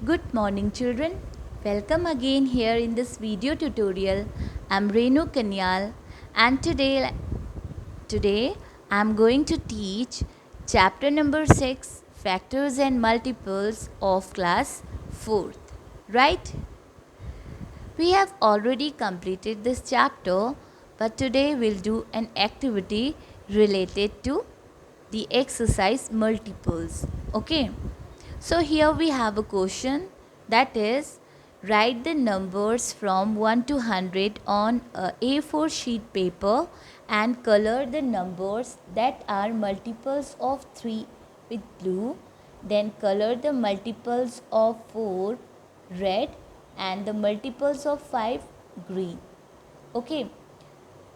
Good morning children. Welcome again here in this video tutorial. I'm Renu Kanyal and today I'm going to teach chapter number 6 factors and multiples of class 4th. Right? We have already completed this chapter, but today we'll do an activity related to the exercise multiples. Okay? So here we have a question, that is, write the numbers from 1 to 100 on a A4 sheet paper and color the numbers that are multiples of 3 with blue, then color the multiples of 4 red and the multiples of 5 green. Okay,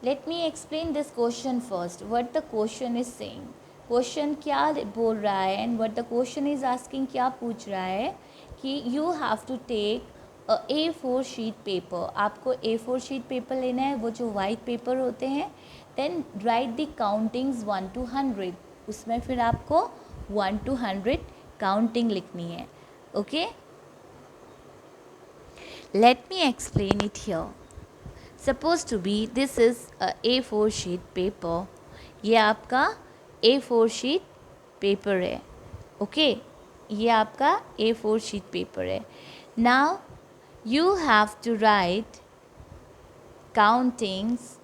let me explain this question first. What the question is saying. Question क्या बोल रहा है and what the question is asking, क्या पूछ रहा है कि you have to take a A4 sheet paper. आपको A4 शीट पेपर लेना है, वो जो वाइट पेपर होते हैं. Then write the countings 1 to 100. उसमें फिर आपको 1 to 100 काउंटिंग लिखनी है. Okay, let me explain it here. Suppose to be this is a A4 sheet paper. ये आपका A4 शीट पेपर है. ओके, ये आपका A4 शीट पेपर है. Now you have to write countings.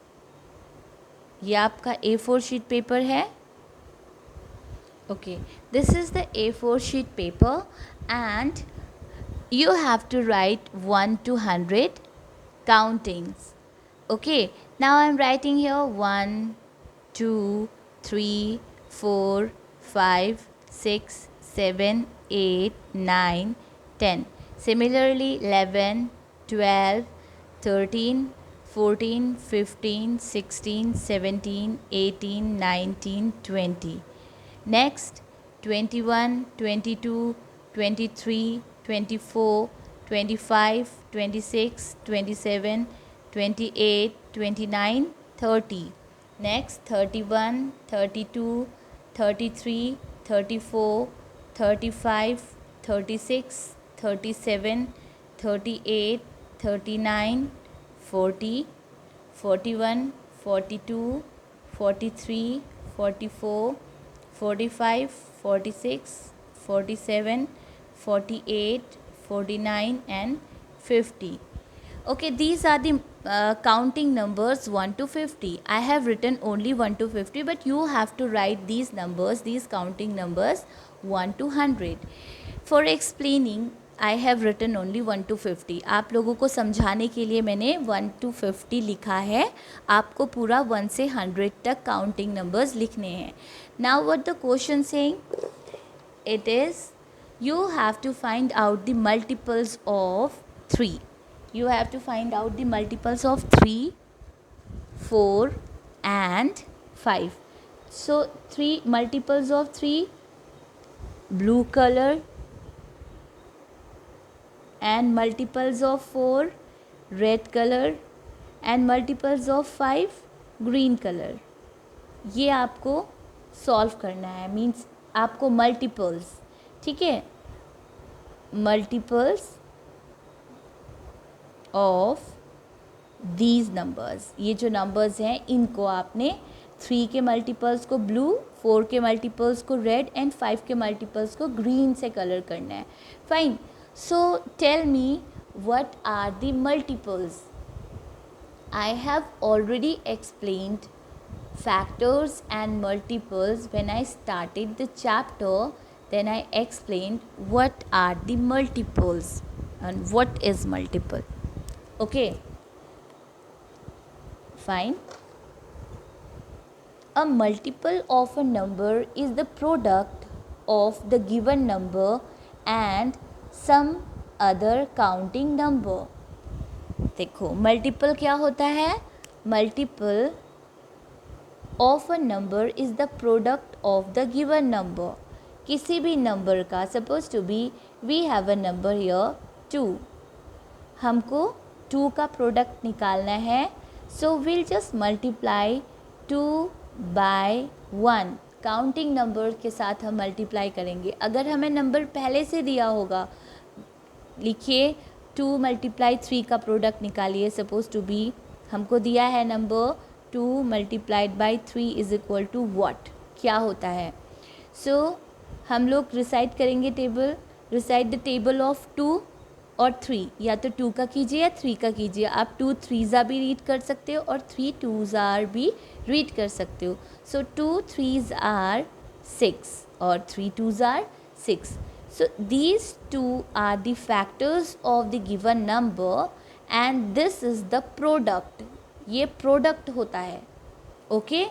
ये आपका A4 शीट पेपर है. Okay, this is the A4 sheet paper and you have to write 1 to 100 countings. Okay, now I'm writing here 1 2 3 4 5 6 7 8 9 10. Similarly 11 12 13 14 15 16 17 18 19 20. Next 21 22 23 24 25 26 27 28 29 30. Next 31 32 33 34 35 36 37 38 39 40 41 42 43 44 45 46 47 48 49 and 50. Okay, these are the counting numbers 1 to 50. I have written only 1 to 50, but you have to write these numbers, these counting numbers 1 to 100. For explaining, I have written only 1 to 50. आप लोगों को समझाने के लिए मैंने 1 to 50 लिखा है. आपको पूरा 1 से 100 तक काउंटिंग नंबर्स लिखने हैं. Now what the question saying? It is you have to find out the multiples of 3. You have to find out the multiples of 3, 4 and 5. So 3 multiples of 3, blue color, and multiples of 4, red color, and multiples of 5, green color. ये आपको solve करना है. Means आपको multiples, ठीक है, multiples of these numbers. ये जो numbers हैं इनको आपने 3 के मल्टीपल्स को ब्लू, 4 के मल्टीपल्स को रेड एंड 5 के मल्टीपल्स को ग्रीन से कलर करना है. Fine. So tell me what are the multiples. I have already explained factors and multiples when I started the chapter. Then I explained what are the multiples and what is multiple. Okay, fine. A multiple of a number is the product of the given number and some other counting number. देखो multiple क्या होता है. Multiple of a number is the product of the given number. किसी भी number का, suppose to be we have a number here 2. हमको 2 का product निकालना है. So will just multiply 2 by 1. Counting number के साथ हम मल्टीप्लाई करेंगे. अगर हमें नंबर पहले से दिया होगा लिखिए 2 मल्टीप्लाई 3 का प्रोडक्ट निकालिए। सपोज टू बी हमको दिया है number 2 multiplied by 3 is equal to what, क्या होता है। सो हम लोग रिसाइट करेंगे table, recite the table of 2 और 3, या तो 2 का कीजिए या 3 का कीजिए। आप 2 3s भी रीड कर सकते हो और 3 2s भी रीड कर सकते हो। सो 2 3s are 6 और 3 2s are 6. So these two are the factors of the given number and this is the product. ये प्रोडक्ट होता है। ओके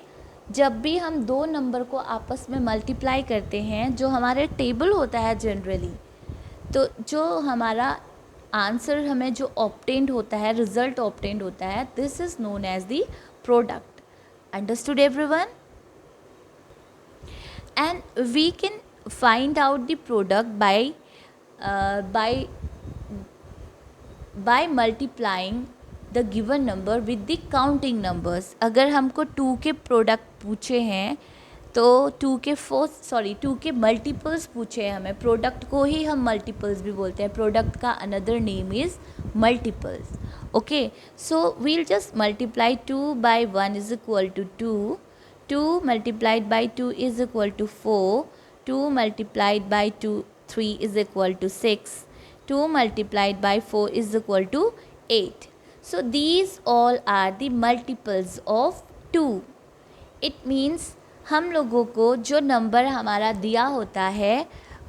जब भी हम दो नंबर को आपस में मल्टीप्लाई करते हैं, जो हमारे टेबल होता है जनरली, तो जो हमारा आंसर हमें जो ऑब्टेंड होता है, रिजल्ट ऑब्टेंड होता है, this is known as the product. Understood everyone? And we can find out the product by multiplying the given number with the counting numbers. अगर हमको 2 के प्रोडक्ट पूछे हैं तो 2 के मल्टीपल्स पूछे हैं हमें। प्रोडक्ट को ही हम मल्टीपल्स भी बोलते हैं, प्रोडक्ट का another name is multiples. Okay so we'll just multiply 2 by 1 is equal to 2, 2 multiplied by 2 is equal to 4, 2 multiplied by 3 is equal to 6, 2 multiplied by 4 is equal to 8. So these all are the multiples of 2. It means हम लोगों को जो number हमारा दिया होता है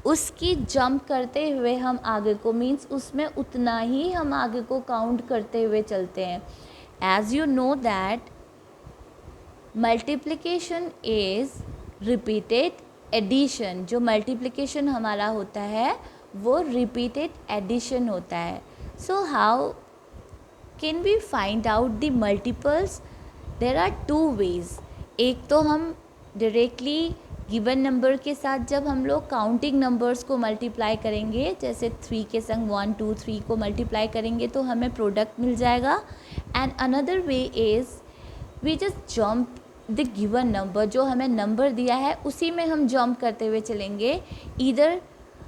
उसकी jump करते हुए हम आगे को, मीन्स उसमें उतना ही हम आगे को काउंट करते हुए चलते हैं। As you know that multiplication is repeated addition, जो मल्टीप्लिकेशन हमारा होता है वो रिपीटेड एडिशन होता है। So how can we find out the multiples? There are 2 ways. एक तो हम डायरेक्टली गिवन नंबर के साथ जब हम लोग काउंटिंग नंबर्स को मल्टीप्लाई करेंगे, जैसे 3 के संग 1 2 3 को मल्टीप्लाई करेंगे तो हमें प्रोडक्ट मिल जाएगा। And another way is we just jump the given number, जो हमें नंबर दिया है उसी में हम जंप करते हुए चलेंगे, इधर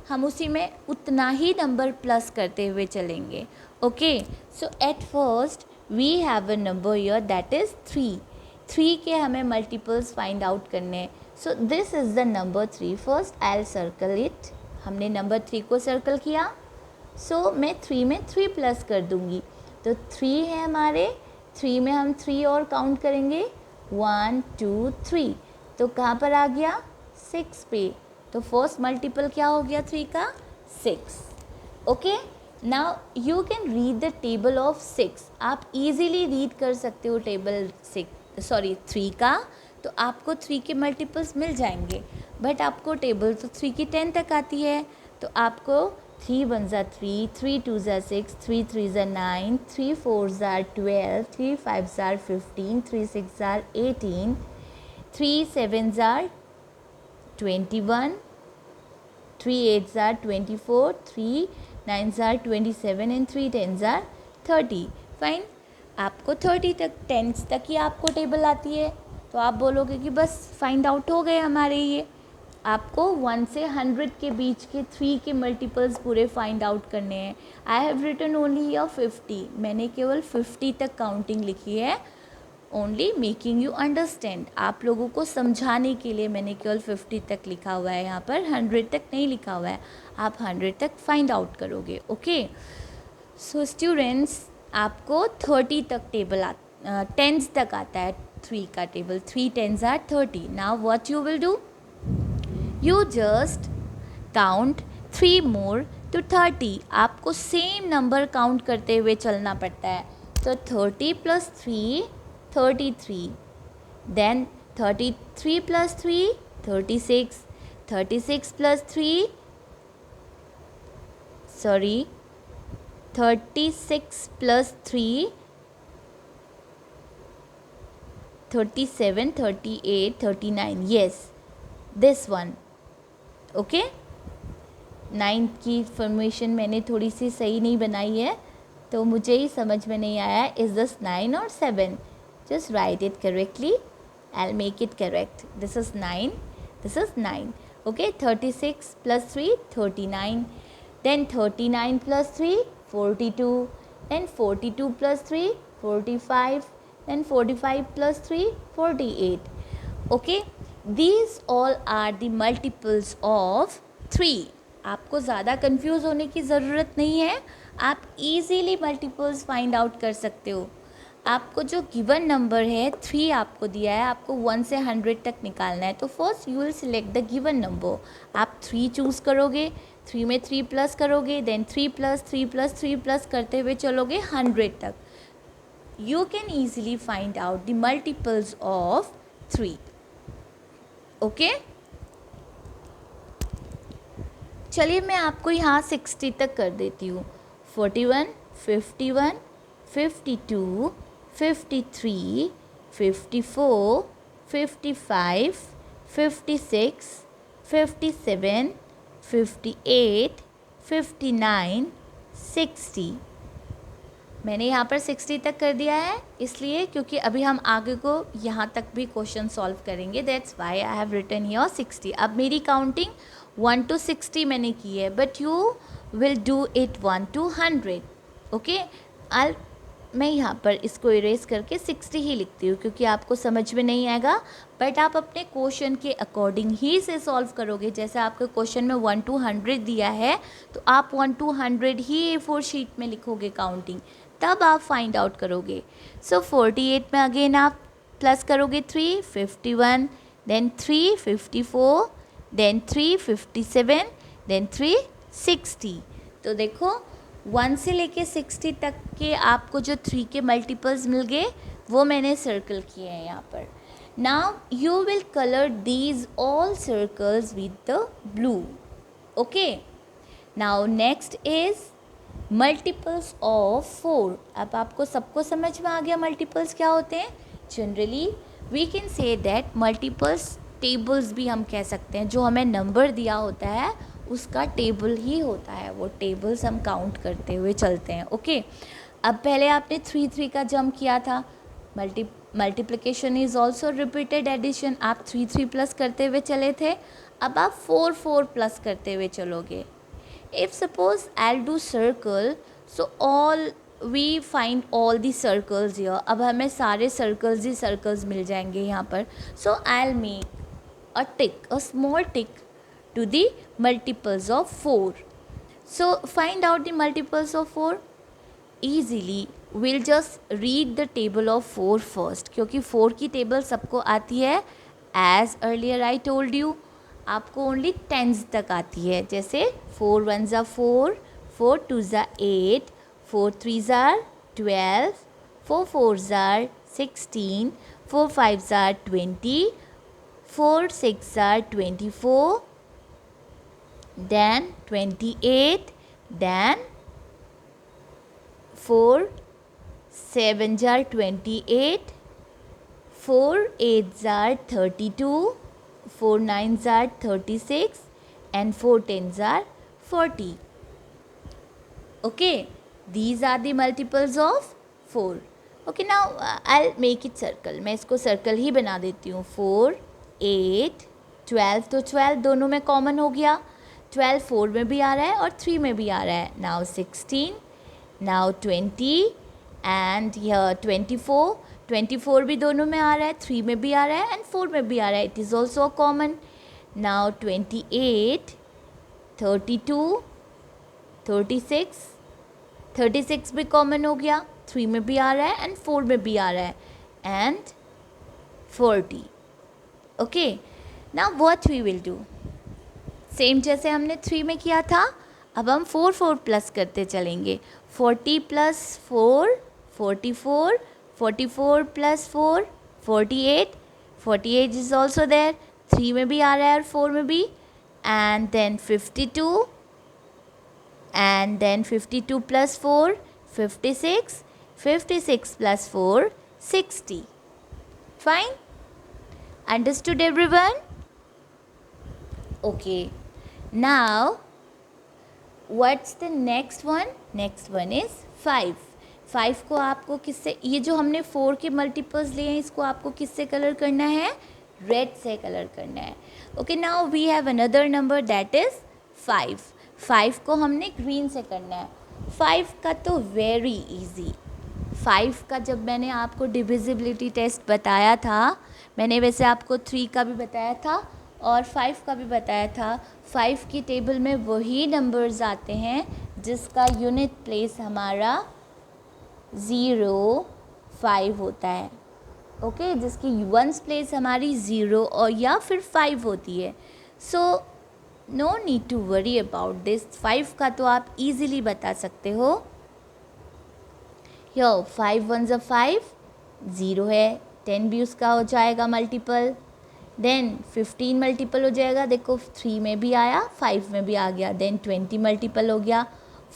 हम उसी में उतना ही नंबर प्लस करते हुए चलेंगे। Okay so at first we have a number here that is 3 के हमें मल्टीपल्स फाइंड आउट करने हैं। So this is the number 3। First I will circle it. हमने नंबर 3 को सर्कल किया, सो मैं 3 में 3 प्लस कर दूँगी, तो 3 है हमारे, 3 में हम 3 और काउंट करेंगे, 1 2 3, तो कहाँ पर आ गया? 6 पे। तो फर्स्ट मल्टीपल क्या हो गया 3 का? 6। Okay now you can read the table of 6। आप इजीली रीड कर सकते हो टेबल 3 का, तो आपको 3 के मल्टीपल्स मिल जाएंगे। बट आपको टेबल तो 3 की 10 तक आती है, तो आपको 3 1s are 3, 3 2s are 6, 3 3s are 9, 3 4s are 12, 3 5s are 15, 3 6s are 18, 3 7s are 21, 3 8s are 24, 3 9s are 27 and 3 10s are 30. Fine, आपको 30 तक 10s तक ही आपको टेबल आती है, तो आप बोलोगे कि बस फाइंड आउट हो गए हमारे ये। आपको 1 से 100 के बीच के 3 के मल्टीपल्स पूरे फाइंड आउट करने हैं। I have written only here 50, मैंने केवल 50 तक काउंटिंग लिखी है, ओनली मेकिंग यू अंडरस्टैंड। आप लोगों को समझाने के लिए मैंने केवल 50 तक लिखा हुआ है, यहाँ पर 100 तक नहीं लिखा हुआ है। आप 100 तक फाइंड आउट करोगे। ओके सो स्टूडेंट्स, आपको 30 तक टेबल 10s तक आता है 3 का table, 3 10s are 30. Now what you will do? You just count 3 more to 30. आपको सेम नंबर काउंट करते हुए चलना पड़ता है। तो 30 + 3 33, then 33 + 3 36, 36 + 3 36 + 3 37, 38, 39, yes this one. Okay 9 की फॉर्मेशन मैंने थोड़ी सी सही नहीं बनाई है, तो मुझे ही समझ में नहीं आया इज़ दिस 9 और 7? Just right it correctly, I will make it correct. This is 9, this is 9। Okay 36 + 3 39, then 39 plus 3 42, then 42 plus 3 45, then 45 plus 3 48. Okay, these all are the multiples of 3. आपको ज़्यादा कंफ्यूज होने की ज़रूरत नहीं है, आप इजीली मल्टीपल्स फाइंड आउट कर सकते हो. आपको जो गिवन नंबर है 3 आपको दिया है, आपको 1 से 100 तक निकालना है. तो first you will select the given number. आप 3 चूज़ करोगे, 3 में 3 प्लस करोगे, देन 3 प्लस 3 प्लस 3 प्लस करते हुए चलोगे 100 तक. You can easily find out the multiples of 3. Okay, चलिए मैं आपको यहाँ 60 तक कर देती हूँ. 41 51 52 53 54 55 56 57 58 59 60. मैंने यहाँ पर 60 तक कर दिया है इसलिए क्योंकि अभी हम आगे को यहाँ तक भी क्वेश्चन सॉल्व करेंगे. That's why I have written here 60. अब मेरी काउंटिंग 1 to 60 मैंने की है, but you will do it 1 to 100. Okay, मैं यहाँ पर इसको इरेज करके 60 ही लिखती हूँ क्योंकि आपको समझ में नहीं आएगा, बट आप अपने क्वेश्चन के अकॉर्डिंग ही इसे सॉल्व करोगे. जैसे आपके क्वेश्चन में 1 to 100 दिया है तो आप 1 to 100 ही A4 शीट में लिखोगे काउंटिंग, तब आप फाइंड आउट करोगे. सो 48 में अगेन आप प्लस करोगे 3 51, देन 3 54, देन 3 57, देन 3 60. तो देखो 1 से लेके 60 तक के आपको जो 3 के मल्टीपल्स मिल गए वो मैंने सर्कल किए हैं यहाँ पर. Now you will colour these all circles with the blue. Okay, now next is multiples of 4. अब आपको सबको समझ में आ गया मल्टीपल्स क्या होते हैं. Generally we can say that multiples tables भी हम कह सकते हैं. जो हमें नंबर दिया होता है उसका टेबल ही होता है, वो टेबल्स हम काउंट करते हुए चलते हैं. ओके, अब पहले आपने 3 3 का जंप किया था. Multiplication is also repeated addition. आप 3 3 प्लस करते हुए चले थे, अब आप 4 4 प्लस करते हुए चलोगे. If suppose I'll do circle, so all we find all the circles here. अब हमें सारे circles ही circles मिल जाएंगे यहाँ पर. So I'll make a tick, a small tick to the multiples of 4. So find out the multiples of 4 easily. We'll just read the table of 4 first, क्योंकि 4 की table सबको आती है. As earlier I told you, आपको only tense तक आती है. जैसे 4 1s are 4, 4 2s are 8, 4 3s are 12, 4 4s are 16, 4 5s are 20, 4 6s are 24, then 28, then 4 7s are 28, 4 8s are 32, 4 9s are 36, and 4 10s are 40. Okay, these are the multiples of 4. Okay, now I'll make it circle. मैं इसको circle ही बना देती हूँ. 4 8 12, तो 12 दोनों में common हो गया. 12 4 में भी आ रहा है और 3 में भी आ रहा है. Now 16, now 20, and here 24. 24 भी दोनों में आ रहा है, 3 में भी आ रहा है एंड 4 में भी आ रहा है. It is also common. Now 28, 32, 36. 36 भी कॉमन हो गया, 3 में भी आ रहा है एंड 4 में भी आ रहा है, and 40. Okay, now what we will do, same जैसे हमने 3 में किया था, अब हम 4 4 प्लस करते चलेंगे. 40 plus 4 44, 44 plus 4 48, 48 is also there, 3 में भी आ रहा है और 4 में भी, and then 52, and then 52 plus 4 56, 56 plus 4 60. Fine, understood everyone? Okay, now what's the next one? Next one is 5. 5 को आपको किससे, ये जो हमने 4 के मल्टीपल्स लिए हैं इसको आपको किससे कलर करना है? रेड से कलर करना है. Okay, now we have another number that is 5. 5 को हमने ग्रीन से करना है। 5 का तो वेरी इजी। 5 का जब मैंने आपको डिविजिबिलिटी टेस्ट बताया था, मैंने वैसे आपको 3 का भी बताया था और 5 का भी बताया था। 5 की टेबल में वही नंबर्स आते हैं जिसका यूनिट प्लेस हमारा 0, 5 होता है। ओके, जिसकी वंस प्लेस हमारी 0 और या फिर 5 होती है। So no need to worry about this. 5 का तो आप इजीली बता सकते हो। यो 5 1 5, 0 है, 10 भी उसका हो जाएगा मल्टीपल। देन 15 मल्टीपल हो जाएगा, देखो 3 में भी आया, 5 में भी आ गया। देन 20 मल्टीपल हो गया,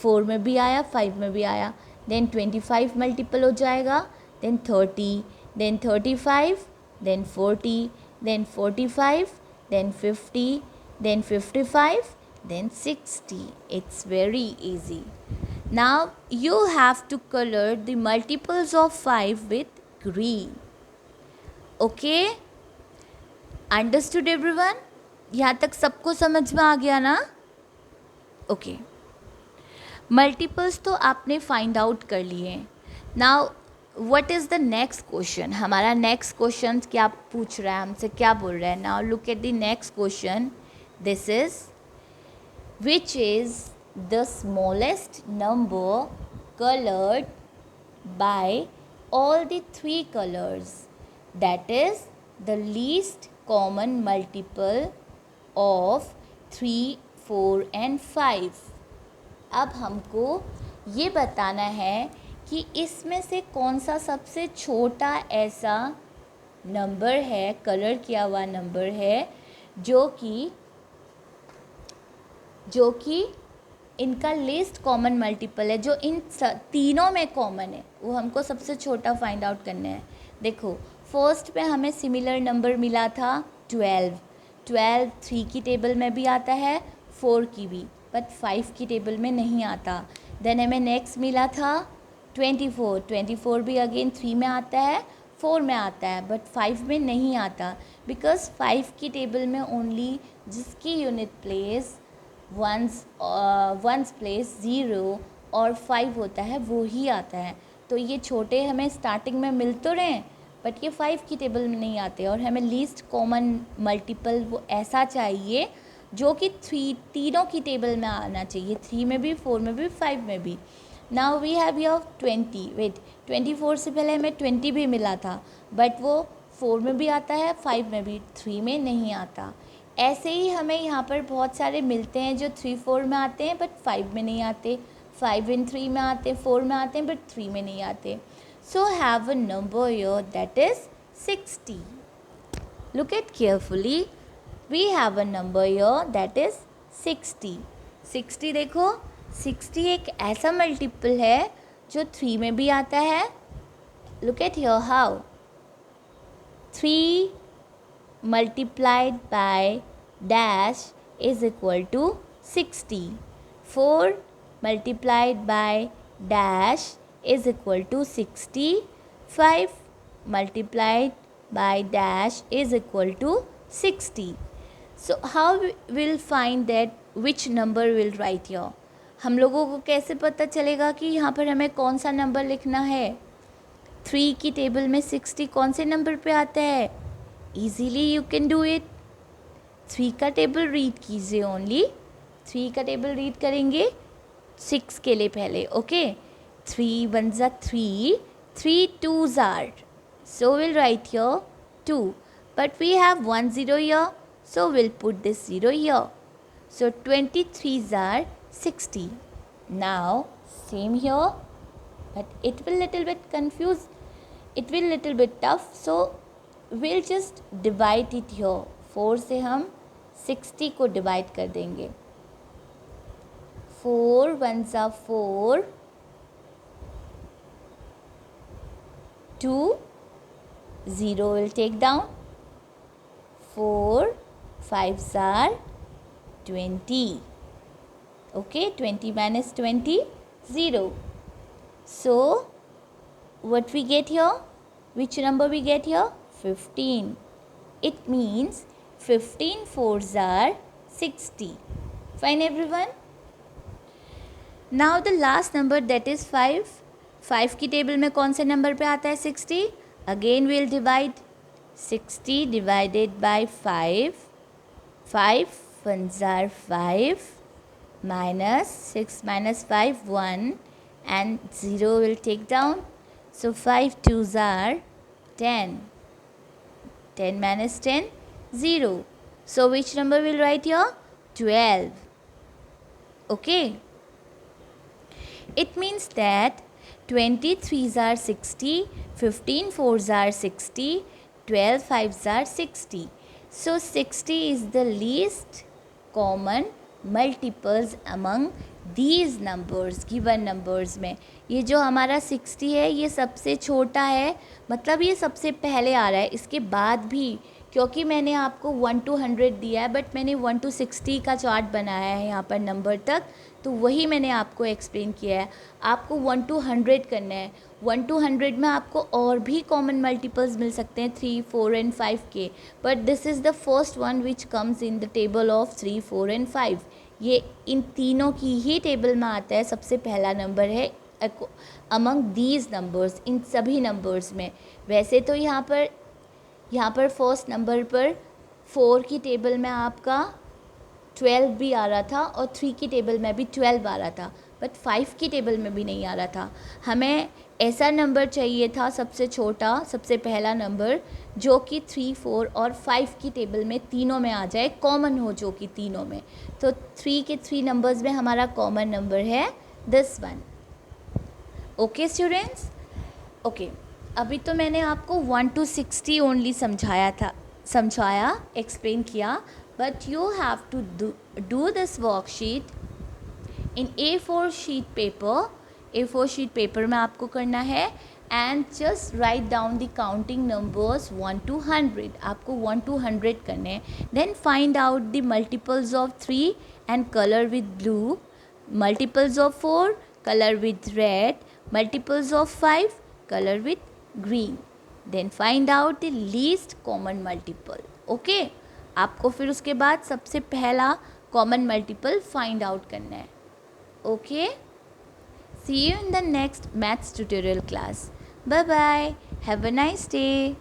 4 में भी आया, 5 में भी आया। देन 25 मल्टीपल हो जाएगा, then 30, then 35, then 40, then 45, then 50, then 55, then 60. It's very easy. Now you have to color the multiples of 5 with green. Okay? Understood everyone? यहाँ तक सबको समझ में आ गया ना? Okay. मल्टीपल्स तो आपने फाइंड आउट कर लिए। Now what is the next question? हमारा नेक्स्ट क्वेश्चन क्या पूछ रहा है हमसे, क्या बोल रहा है? Now look at the next question. This is, which is the smallest number colored by all the 3 colors, that is the least common multiple of 3, 4 and 5. अब हमको ये बताना है कि इसमें से कौन सा सबसे छोटा ऐसा नंबर है, कलर किया हुआ नंबर है, जो कि इनका लीस्ट कॉमन मल्टीपल है, जो इन तीनों में कॉमन है, वो हमको सबसे छोटा फाइंड आउट करना है। देखो फर्स्ट पे हमें सिमिलर नंबर मिला था 12। 3 की टेबल में भी आता है, 4 की भी, बट 5 की टेबल में नहीं आता। देन हमें नेक्स्ट मिला था 24 भी अगेन 3 में आता है, 4 में आता है, बट 5 में नहीं आता, बिकॉज 5 की टेबल में ओनली जिसकी यूनिट प्लेस वंस प्लेस 0 और 5 होता है वो ही आता है। तो ये छोटे हमें स्टार्टिंग में मिल तो रहे हैं, बट ये 5 की टेबल में नहीं आते, और हमें लीस्ट कॉमन मल्टीपल वो ऐसा चाहिए जो कि तीनों की टेबल में आना चाहिए, 3 में भी, 4 में भी, 5 में भी। Now we have your 20। Wait, 24 से पहले हमें 20 भी मिला था, बट वो 4 में भी आता है, 5 में भी, 3 में नहीं आता। ऐसे ही हमें यहाँ पर बहुत सारे मिलते हैं जो 3, 4 में आते हैं, बट 5 में नहीं आते, 5 and 3 में आते, 4 में आते हैं, बट 3 में नहीं आते। So have a number here that is 60. Look at carefully. We have a number here that is 60. 60 देखो, 60 एक ऐसा मल्टीपल है जो 3 में भी आता है। Look at here how. 3 multiplied by dash is equal to 60. 4 multiplied by dash is equal to 60. 5 multiplied by dash is equal to 60. So how we'll find that which number we'll write here? हम लोगों को कैसे पता चलेगा कि यहाँ पर हमें कौन सा नंबर लिखना है? 3 की टेबल में 60 कौन से नंबर पे आता है? Easily you can do it. 3 का टेबल रीड कीजिए ओनली। 3 का टेबल रीड करेंगे 6 के लिए पहले, okay. 3 1s are 3, 3 2s are. So we'll write here 2. But we have 1 0 here, so we'll put this 0 here. So 23s are 60. Now same here, but it will little bit confuse. It will little bit tough. So we'll just divide it here. 4 से हम 60 को divide कर देंगे। 4 1s are 4, 2 0 will take down, 4 5s are 20. Okay, 20 minus 20, 0. So what we get here? Which number we get here? 15. It means 15 4s are 60. Fine everyone? Now the last number that is 5. 5 की table में कौन से number पे आता है? 60. Again we will divide 60 divided by 5. 5 ones are 5 minus 6 minus 5 1 and 0 will take down. So 5 twos are 10. 10 minus 10 0. So which number will write here? 12. Okay. It means that 20 threes are 60, 15 fours are 60, 12 fives are 60. So 60 is the least common multiples among these numbers, given numbers में. ये जो हमारा 60 है ये सबसे छोटा है, मतलब ये सबसे पहले आ रहा है. इसके बाद भी क्योंकि मैंने आपको 1 to 100 दिया है, बट मैंने 1 to 60 का चार्ट बनाया है यहाँ पर नंबर तक, तो वही मैंने आपको एक्सप्लेन किया है. आपको 1 to 100 करना है. 1 to 100 में आपको और भी कॉमन मल्टीपल्स मिल सकते हैं 3, 4 एंड 5 के, but this is the first one which comes in the table of 3, 4 and 5. ये इन तीनों की ही टेबल में आता है. सबसे पहला नंबर है अमंग दीज नंबर्स, इन सभी नंबर्स में. वैसे तो यहाँ पर फर्स्ट नंबर पर 4 की टेबल में आपका 12 भी आ रहा था और 3 की टेबल में भी 12 आ रहा था, बट 5 की टेबल में भी नहीं आ रहा था. हमें ऐसा नंबर चाहिए था सबसे छोटा, सबसे पहला नंबर जो कि 3, 4 और 5 की टेबल में तीनों में आ जाए, कॉमन हो जो कि तीनों में. तो 3 के 3 नंबर्स में हमारा कॉमन नंबर है this one. Okay students. Okay, अभी तो मैंने आपको 1 to 60 ओनली समझाया, एक्सप्लेन किया, but you have to do this worksheet in A4 sheet paper. A4 sheet paper में आपको करना है and just write down the counting numbers 1 to 100. आपको 1 to 100 करने. Then find out the multiples of 3 and colour with blue, multiples of 4 colour with red, multiples of 5 color with green. Then find out the least common multiple. Okay, आपको फिर उसके बाद सबसे पहला common multiple find out करना है. Okay, see you in the next maths tutorial class. Bye bye, have a nice day.